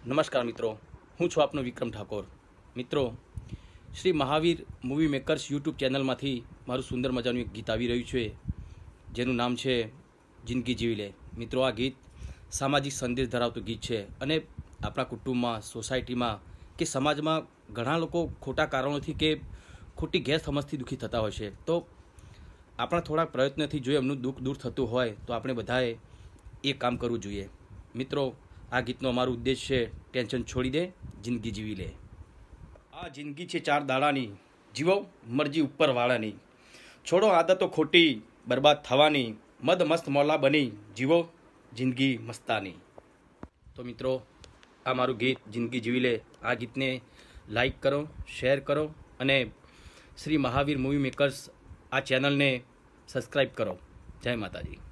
નમસ્કાર મિત્રો, હું છું આપનો વિક્રમ ઠાકોર। મિત્રો, Shri Mahavir movie makers YouTube ચેનલમાંથી મારું સુંદર મજાનું એક ગીત આવી રહ્યું છે, જેનું નામ છે જિંદગી જીવી લે। મિત્રો, આ ગીત સામાજિક સંદેશ ધરાવતું ગીત છે અને આપણા કુટુંબમાં, સોસાયટીમાં કે સમાજમાં ઘણા લોકો ખોટા કારણોથી કે ખોટી ગેરસમજથી દુઃખી થતા હોય છે। તો આપણા થોડા પ્રયત્નથી જો એમનું દુઃખ દૂર થતું હોય તો આપણે બધાએ એ કામ કરવું જોઈએ। મિત્રો, આ ગીતનો અમારો ઉદ્દેશ છે ટેન્શન છોડી દે, જિંદગી જીવી લે। આ જિંદગી છે 4 દાડાની, જીવો મરજી ઉપર વાળાની, છોડો આદતો ખોટી બરબાદ થવાની, મદ મસ્ત મોલા બની જીવો જિંદગી મસ્તાની। તો મિત્રો, આ મારું ગીત જિંદગી જીવી લે, આ ગીતને લાઈક કરો, શેર કરો અને શ્રી મહાવીર મૂવી મેકર્સ આ ચેનલને સબસ્ક્રાઈબ કરો। જય માતાજી।